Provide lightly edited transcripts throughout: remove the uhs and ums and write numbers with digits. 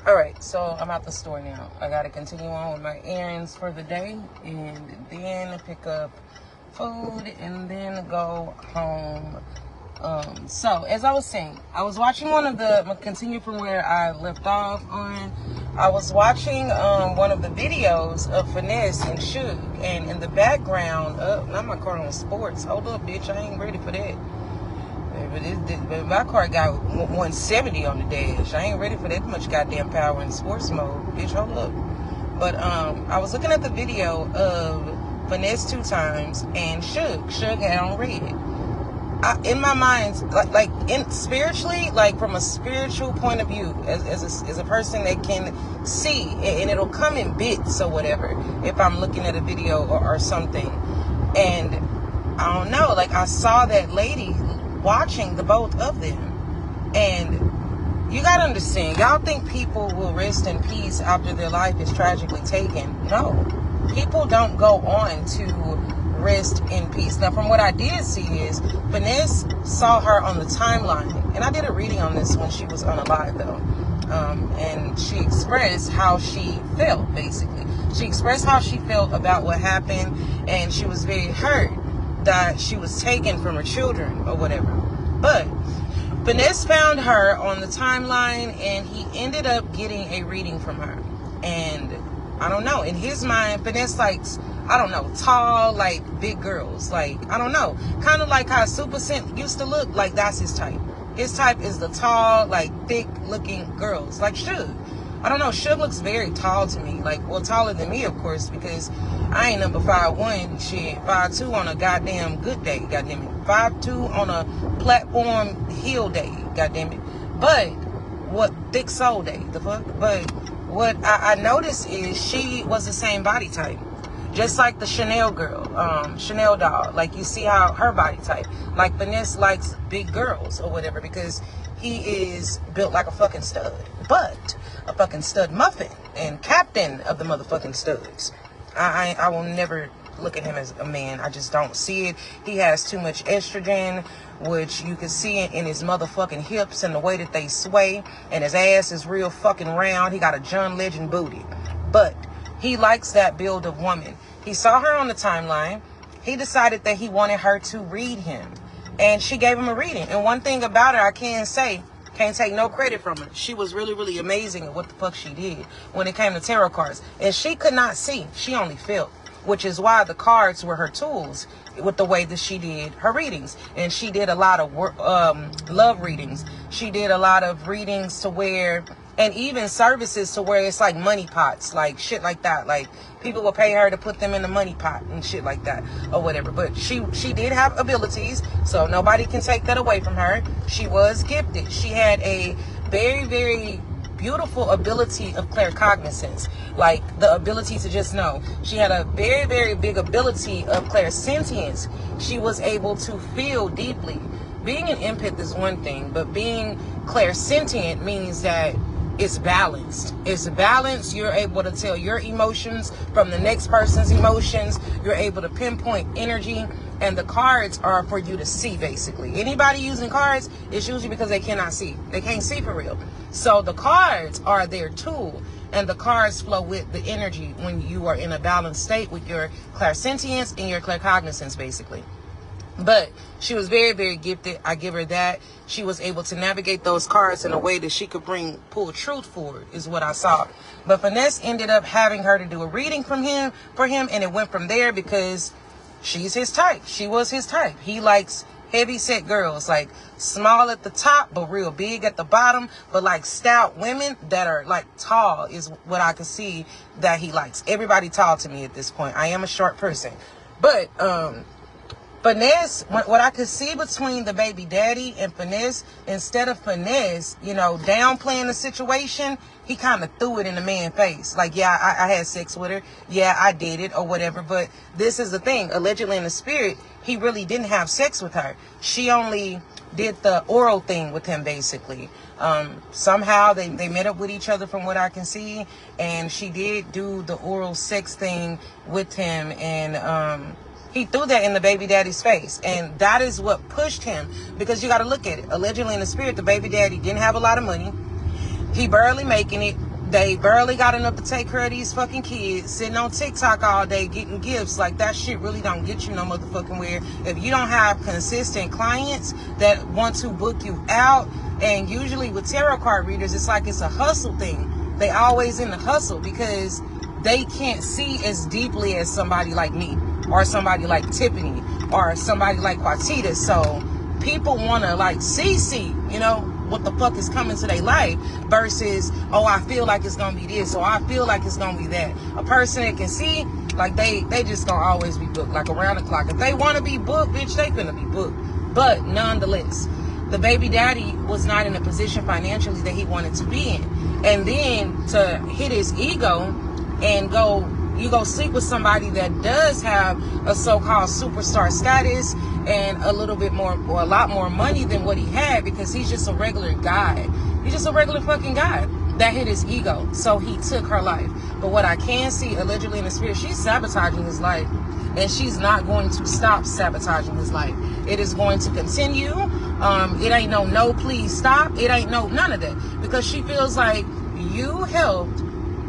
All right, so I'm at the store now. I got to continue on with my errands for the day and then pick up food and then go home. So as I was saying, I was watching continue from where I left off on. I was watching one of the videos of Finesse and Suge, and in the background, not my car on sports. Hold up, bitch, I ain't ready for that. But my car got 170 on the dash. I ain't ready for that much goddamn power in sports mode. Bitch, hold up. But I was looking at the video of Finesse 2 Times and Suge. Suge had on red. In my mind, spiritually, like from a spiritual point of view, as a person that can see, and it'll come in bits or whatever, if I'm looking at a video or something. And I don't know, like I saw that lady watching the both of them. And you gotta understand, y'all think people will rest in peace after their life is tragically taken. No. People don't go on to rest in peace. Now, from what I did see is, Finesse saw her on the timeline. And I did a reading on this when she was unalive, though. And she expressed how she felt, basically. She expressed how she felt about what happened, and she was very hurt that she was taken from her children or whatever. But Finesse found her on the timeline, and he ended up getting a reading from her. And I don't know, in his mind, Finesse likes, I don't know, tall, like big girls. Like, I don't know, kind of like how Super Scent used to look. Like, that's his type. His type is the tall, like thick looking girls, like Suge. I don't know, Suge looks very tall to me. Like, well, taller than me, of course, because I ain't number 5'1", shit, 5'2" on a goddamn good day, goddamn it. 5'2" on a platform heel day, goddamn it. But what thick soul day, the fuck? But what I noticed is she was the same body type. Just like the Chanel girl, Chanel doll. Like, you see how her body type. Like, Finesse likes big girls or whatever because he is built like a fucking stud. But a fucking stud muffin and captain of the motherfucking studs. I will never look at him as a man. I just don't see it. He has too much estrogen, which you can see in his motherfucking hips and the way that they sway. And his ass is real fucking round. He got a John Legend booty. But he likes that build of woman. He saw her on the timeline. He decided that he wanted her to read him. And she gave him a reading. And one thing about her, I can't take no credit from her. She was really, really amazing at what the fuck she did when it came to tarot cards. And she could not see. She only felt. Which is why the cards were her tools with the way that she did her readings. And she did a lot of love readings. She did a lot of readings to where, and even services to where it's like money pots, like shit like that. Like, people will pay her to put them in the money pot and shit like that or whatever. But she did have abilities, so nobody can take that away from her. She was gifted. She had a very, very beautiful ability of claircognizance, like the ability to just know. She had a very, very big ability of clairsentience. She was able to feel deeply. Being an empath is one thing, but being clairsentient means that it's balanced. It's balanced. You're able to tell your emotions from the next person's emotions. You're able to pinpoint energy. And the cards are for you to see, basically. Anybody using cards, it's usually because they cannot see. They can't see for real. So the cards are their tool. And the cards flow with the energy when you are in a balanced state with your clairsentience and your claircognizance, basically. But she was very, very gifted. I give her that. She was able to navigate those cards in a way that she could pull truth forward, is what I saw. But Finesse ended up having her to do a reading for him, and it went from there because she's his type. She was his type. He likes heavy set girls, like small at the top but real big at the bottom, but like stout women that are like tall is what I could see that he likes. Everybody tall to me at this point. I am a short person. But Finesse, what I could see between the baby daddy and Finesse, instead of Finesse, downplaying the situation, he kind of threw it in the man's face. Like, yeah, I had sex with her. Yeah, I did it or whatever. But this is the thing. Allegedly in the spirit, he really didn't have sex with her. She only did the oral thing with him, basically. Somehow they met up with each other from what I can see. And she did do the oral sex thing with him. And he threw that in the baby daddy's face. And that is what pushed him. Because you got to look at it. Allegedly in the spirit, the baby daddy didn't have a lot of money. He barely making it. They barely got enough to take care of these fucking kids, sitting on TikTok all day getting gifts. Like, that shit really don't get you no motherfucking where. If you don't have consistent clients that want to book you out, and usually with tarot card readers, it's like it's a hustle thing. They always in the hustle because they can't see as deeply as somebody like me or somebody like Tiffany or somebody like Quatita. So people want to like see, you know, what the fuck is coming to their life versus, oh, I feel like it's gonna be this, or I feel like it's gonna be that. A person that can see, like, they just gonna always be booked, like around the clock. If they want to be booked, bitch, they finna be booked. But nonetheless, the baby daddy was not in a position financially that he wanted to be in. And then to hit his ego and you go sleep with somebody that does have a so-called superstar status and a little bit more, or a lot more money than what he had, because he's just a regular guy. He's just a regular fucking guy. That hit his ego. So he took her life. But what I can see, allegedly in the spirit, she's sabotaging his life. And she's not going to stop sabotaging his life. It is going to continue. It ain't no, please stop. It ain't no, none of that. Because she feels like you helped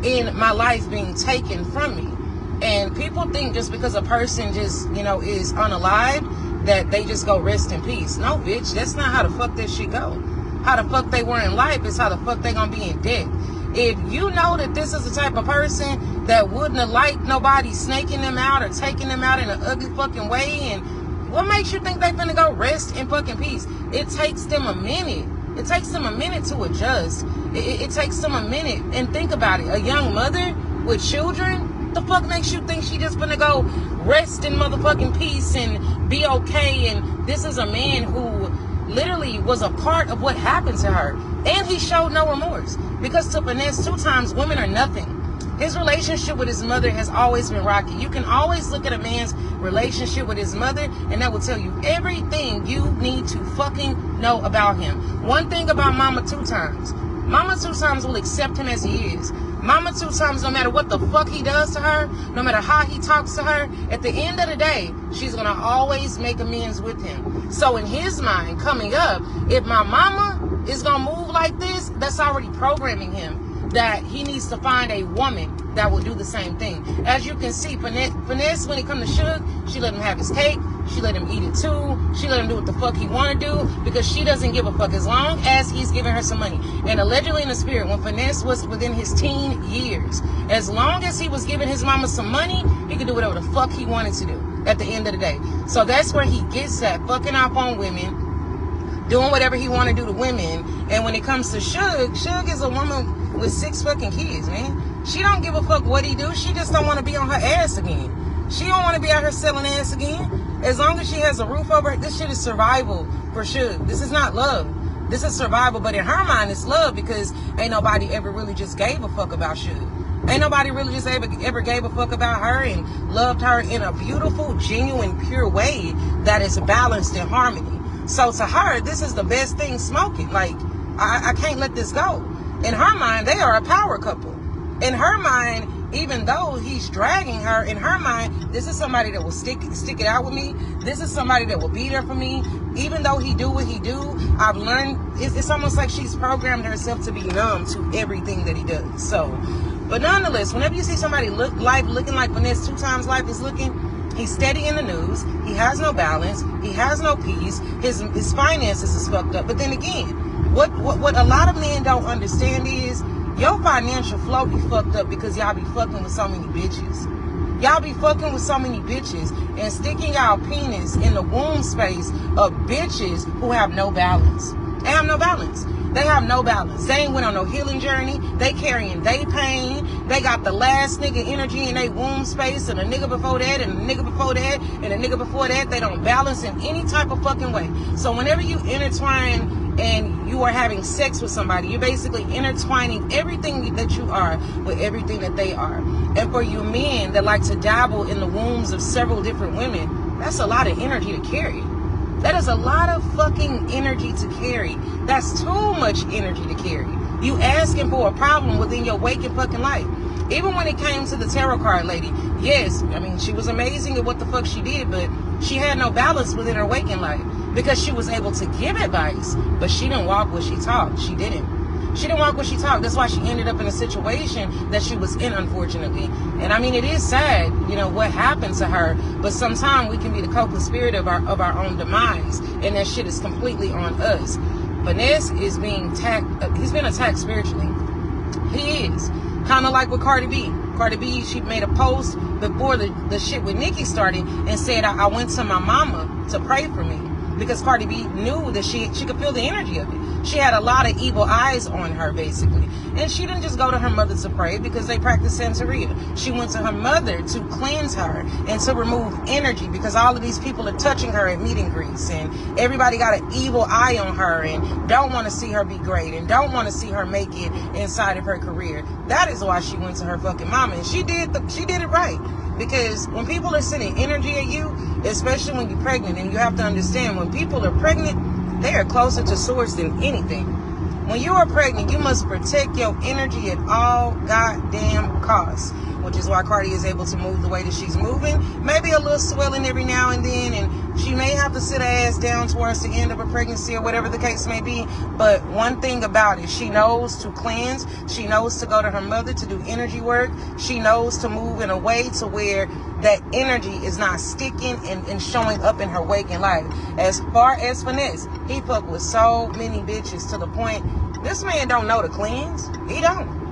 in my life being taken from me. And people think just because a person just, you know, is unalive, that they just go rest in peace. No, bitch, that's not how the fuck that shit go. How the fuck they were in life is how the fuck they gonna be in death. If you know that this is the type of person that wouldn't have liked nobody snaking them out or taking them out in an ugly fucking way, and what makes you think they finna go rest in fucking peace? It takes them a minute. It takes them a minute to adjust. It takes them a minute. And think about it. A young mother with children, the fuck makes you think she just finna go rest in motherfucking peace and be okay? And this is a man who literally was a part of what happened to her. And he showed no remorse. Because to Finesse, 2 times, women are nothing. His relationship with his mother has always been rocky. You can always look at a man's relationship with his mother, and that will tell you everything you need to fucking know about him. One thing about Mama 2 times. Mama 2 times will accept him as he is. Mama 2 times, no matter what the fuck he does to her, no matter how he talks to her, at the end of the day, she's going to always make amends with him. So in his mind, coming up, if my mama is going to move like this, that's already programming him that he needs to find a woman that will do the same thing. As you can see, Finesse, when it comes to Suge, she let him have his cake. She let him eat it too. She let him do what the fuck he want to do, because she doesn't give a fuck as long as he's giving her some money. And allegedly in the spirit, when Finesse was within his teen years, as long as he was giving his mama some money, he could do whatever the fuck he wanted to do at the end of the day. So that's where he gets that, fucking off on women, doing whatever he want to do to women. And when it comes to Suge is a woman with 6 fucking kids, man. She don't give a fuck what he do. She just don't want to be on her ass again. She don't want to be out here selling ass again. As long as she has a roof over her, this shit is survival for Suge. This is not love. This is survival. But in her mind, it's love, because ain't nobody ever really just gave a fuck about Suge. Ain't nobody really just ever gave a fuck about her and loved her in a beautiful, genuine, pure way that is balanced in harmony. So to her, this is the best thing smoking. Like, I can't let this go. In her mind, they are a power couple. In her mind, even though he's dragging her, in her mind, this is somebody that will stick it out with me. This is somebody that will be there for me. Even though he do what he do, I've learned, it's almost like she's programmed herself to be numb to everything that he does. So, but nonetheless, whenever you see somebody looking like Finesse 2 times life is looking, he's steady in the news. He has no balance. He has no peace. His finances is fucked up. But then again, what a lot of men don't understand is your financial flow be fucked up because y'all be fucking with so many bitches. Y'all be fucking with so many bitches and sticking y'all penis in the womb space of bitches who have no balance. They have no balance. They have no balance. They ain't went on no healing journey. They carrying they pain. They got the last nigga energy in their womb space, and a nigga before that, and a nigga before that, and a nigga before that. They don't balance in any type of fucking way. So whenever you intertwine and you are having sex with somebody, you're basically intertwining everything that you are with everything that they are. And for you men that like to dabble in the wombs of several different women, that's a lot of energy to carry. That is a lot of fucking energy to carry. That's too much energy to carry. You asking for a problem within your waking fucking life. Even when it came to the tarot card lady, yes, I mean, she was amazing at what the fuck she did, but she had no balance within her waking life, because she was able to give advice, but she didn't walk what she talked. She didn't. She didn't walk what she talked. That's why she ended up in a situation that she was in, unfortunately. And I mean, it is sad, you know, what happened to her. But sometimes we can be the co-conspirator of our own demise, and that shit is completely on us. Finesse is being attacked. He's been attacked spiritually. He is. Kind of like with Cardi B. Cardi B, she made a post before the shit with Nicki started and said, I went to my mama to pray for me. Because Cardi B knew that she could feel the energy of it. She had a lot of evil eyes on her, basically. And she didn't just go to her mother to pray because they practice Santeria. She went to her mother to cleanse her and to remove energy, because all of these people are touching her at meet and greets, and everybody got an evil eye on her and don't want to see her be great and don't want to see her make it inside of her career. That is why she went to her fucking mama, and she did it right. Because when people are sending energy at you, especially when you're pregnant, and you have to understand, when people are pregnant, they are closer to source than anything. When you are pregnant, you must protect your energy at all goddamn costs, which is why Cardi is able to move the way that she's moving. Maybe a little swelling every now and then, and she may have to sit her ass down towards the end of her pregnancy or whatever the case may be. But one thing about it, she knows to cleanse. She knows to go to her mother to do energy work. She knows to move in a way to where that energy is not sticking and showing up in her waking life. As far as Finesse, he fuck with so many bitches to the point this man don't know to cleanse. He don't.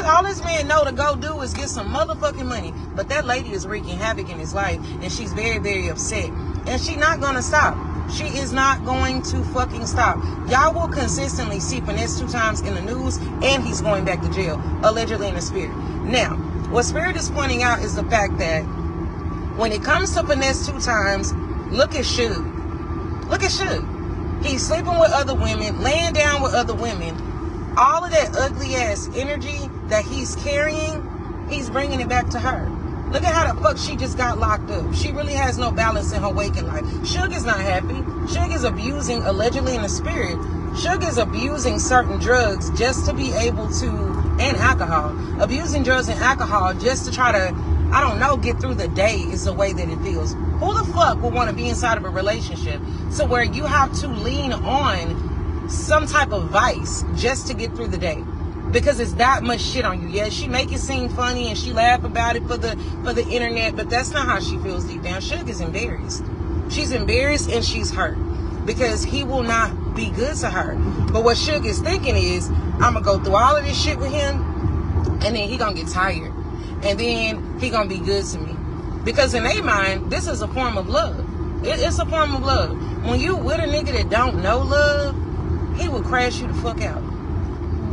All this man know to go do is get some motherfucking money. But that lady is wreaking havoc in his life, and she's very, very upset. And she's not going to stop. She is not going to fucking stop. Y'all will consistently see Finesse 2 times in the news, and he's going back to jail, allegedly in the spirit. Now, what Spirit is pointing out is the fact that when it comes to Finesse 2 times, look at Suge. Look at Suge. He's sleeping with other women, laying down with other women. All of that ugly ass energy that he's carrying, he's bringing it back to her. Look at how the fuck she just got locked up. She really has no balance in her waking life. Suge is not happy. Suge is abusing, allegedly in the spirit. Suge is abusing certain drugs just to be able to, and alcohol. Abusing drugs and alcohol just to try to, I don't know, get through the day is the way that it feels. Who the fuck would want to be inside of a relationship to where you have to lean on some type of vice just to get through the day? Because it's that much shit on you. Yeah, she make it seem funny and she laugh about it for the internet, but that's not how she feels deep down. Suge is embarrassed. She's embarrassed and she's hurt because he will not be good to her. But what Suge is thinking is, I'm gonna go through all of this shit with him, and then he gonna get tired, and then he gonna be good to me. Because in their mind, this is a form of love. It's a form of love. When you with a nigga that don't know love, he will crash you the fuck out.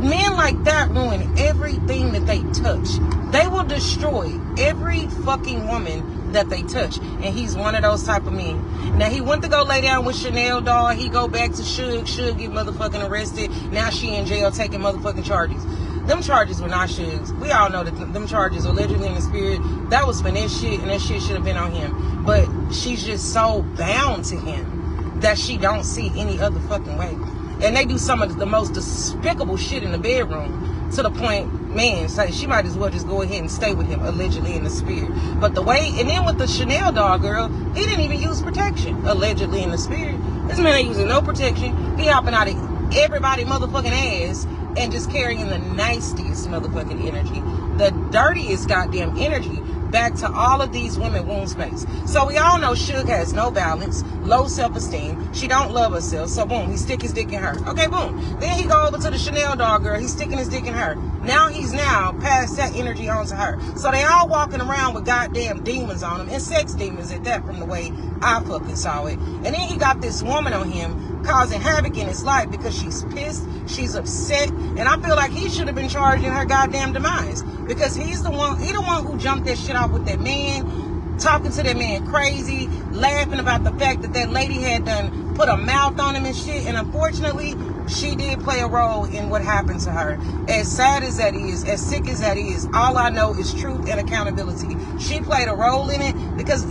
Men like that ruin everything that they touch. They will destroy every fucking woman that they touch. And he's one of those type of men. Now, he went to go lay down with Chanel doll. He go back to Suge. Suge get motherfucking arrested. Now she in jail taking motherfucking charges. Them charges were not Suge's. We all know that them charges are allegedly in the spirit. That was Finesse shit, and that shit should have been on him. But she's just so bound to him that she don't see any other fucking way. And they do some of the most despicable shit in the bedroom to the point, man, say she might as well just go ahead and stay with him, allegedly in the spirit. But the way, and then with the Chanel doll girl, he didn't even use protection, allegedly in the spirit. This man ain't using no protection. He hopping out of everybody motherfucking ass and just carrying the nastiest motherfucking energy, the dirtiest goddamn energy back to all of these women womb space. So we all know Suge has no balance, low self-esteem. She don't love herself. So boom, he stick his dick in her. Okay, boom. Then he go over to the Chanel doll girl. He's sticking his dick in her. Now he's passed that energy on to her. So they all walking around with goddamn demons on them, and sex demons at that, from the way I fucking saw it. And then he got this woman on him causing havoc in his life because she's pissed, she's upset, and I feel like he should have been charged in her goddamn demise, because he the one who jumped that shit off with that man, talking to that man crazy, laughing about the fact that that lady had done put a mouth on him and shit. And unfortunately, she did play a role in what happened to her. As sad as that is, as sick as that is, all I know is truth and accountability. She played a role in it, because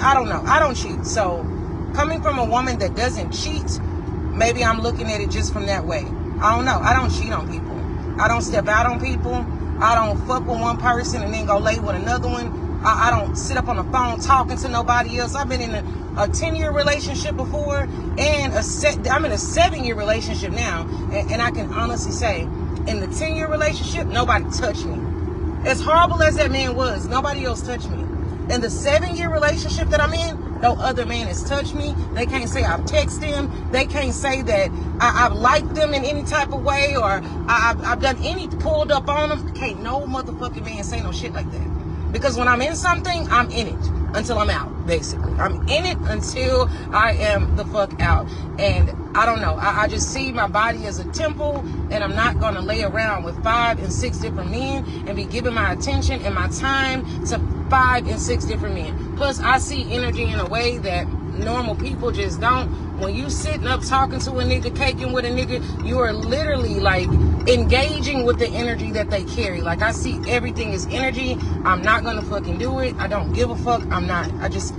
I don't know, I don't cheat. So coming from a woman that doesn't cheat, maybe I'm looking at it just from that way. I don't know. I don't cheat on people. I don't step out on people. I don't fuck with one person and then go lay with another one. I don't sit up on the phone talking to nobody else. I've been in a 10-year relationship before, and I'm in a 7-year relationship now. And I can honestly say in the 10-year relationship, nobody touched me. As horrible as that man was, nobody else touched me. In the 7-year relationship that I'm in, no other man has touched me. They can't say I've texted him. They can't say that I've liked them in any type of way, or I've done any, pulled up on them. Can't no motherfucking man say no shit like that. Because when I'm in something, I'm in it until I'm out, basically. I'm in it until I am the fuck out. And I don't know. I just see my body as a temple, and I'm not going to lay around with 5 and 6 different men and be giving my attention and my time to 5 and 6 different men. Plus, I see energy in a way that normal people just don't. When you sitting up talking to a nigga, caking with a nigga, you are literally like engaging with the energy that they carry. Like, I see everything is energy. I'm not gonna fucking do it. I don't give a fuck. I'm not. I just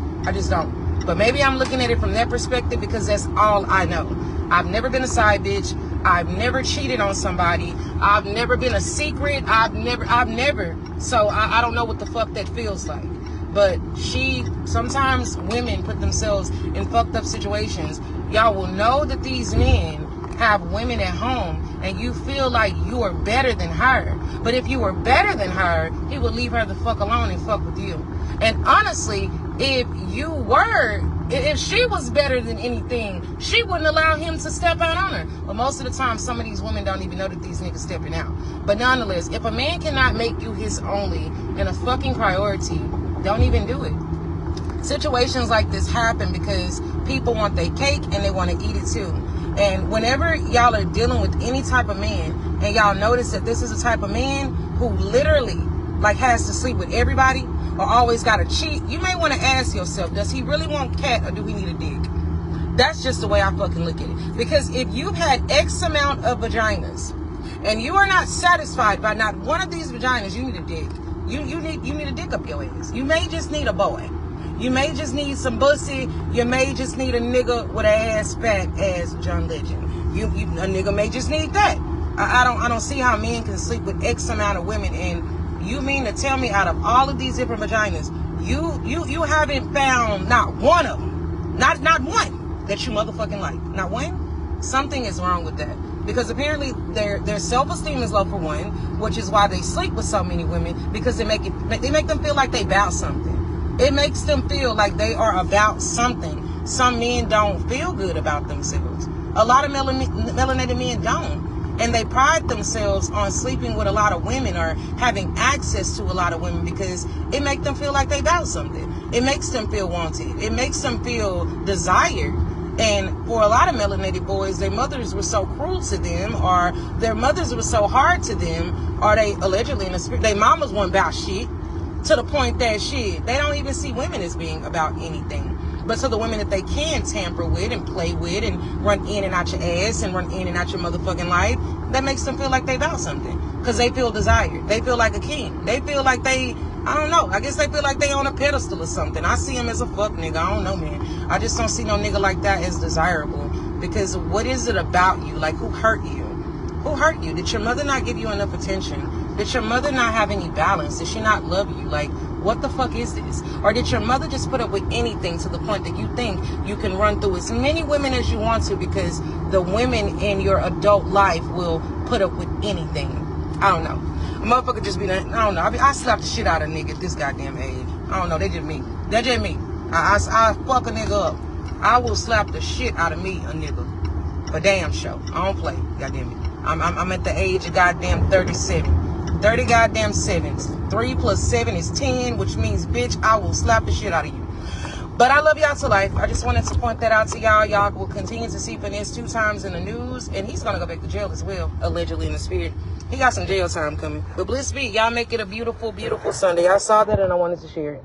don't. But maybe I'm looking at it from that perspective because that's all I know. I've never been a side bitch. I've never cheated on somebody. I've never been a secret. I've never. So I don't know what the fuck that feels like. But sometimes women put themselves in fucked up situations. Y'all will know that these men have women at home and you feel like you are better than her. But if you were better than her, he would leave her the fuck alone and fuck with you. And honestly, if she was better than anything, she wouldn't allow him to step out on her. But most of the time, some of these women don't even know that these niggas stepping out. But nonetheless, if a man cannot make you his only and a fucking priority, don't even do it. Situations like this happen because people want their cake and they want to eat it too. And whenever y'all are dealing with any type of man and y'all notice that this is a type of man who literally like has to sleep with everybody or always got to cheat, you may want to ask yourself, does he really want cat or do he need a dick? That's just the way I fucking look at it. Because if you've had X amount of vaginas and you are not satisfied by not one of these vaginas, you need a dick. You need a dick up your ass. You may just need a boy. You may just need some pussy. You may just need a nigga with an ass fat as John Legend. A nigga may just need that. I don't see how men can sleep with X amount of women. And you mean to tell me out of all of these different vaginas, you haven't found not one of them, not one that you motherfucking like, not one? Something is wrong with that. Because apparently their self-esteem is low for one, which is why they sleep with so many women, because they make them feel like they about something. It makes them feel like they are about something. Some men don't feel good about themselves. A lot of melanated men don't. And they pride themselves on sleeping with a lot of women or having access to a lot of women because it makes them feel like they about something. It makes them feel wanted. It makes them feel desired. And for a lot of melanated boys, their mothers were so cruel to them, or their mothers were so hard to them, or they allegedly in the spirit, their mamas weren't about shit, to the point that shit, they don't even see women as being about anything. But to the women that they can tamper with and play with and run in and out your ass and run in and out your motherfucking life, that makes them feel like they about something. Because they feel desired. They feel like a king. They feel like they, I don't know, I guess they feel like they on a pedestal or something. I see them as a fuck nigga. I don't know, man. I just don't see no nigga like that as desirable. Because what is it about you? Like, who hurt you? Who hurt you? Did your mother not give you enough attention? Did your mother not have any balance? Did she not love you? Like, what the fuck is this? Or did your mother just put up with anything to the point that you think you can run through as many women as you want to because the women in your adult life will put up with anything? I don't know. A motherfucker just be, I don't know. I slap the shit out of a nigga at this goddamn age. I don't know. They just me. That's just me. I fuck a nigga up. I will slap the shit out of me, a nigga. For damn show. I don't play. Goddamn it. I'm at the age of goddamn 37. 30 goddamn sevens. 3 plus 7 is 10, which means, bitch, I will slap the shit out of you. But I love y'all to life. I just wanted to point that out to y'all. Y'all will continue to see Finesse 2 times in the news. And he's going to go back to jail as well, allegedly in the spirit. He got some jail time coming. But bliss be. Y'all make it a beautiful, beautiful Sunday. I saw that and I wanted to share it.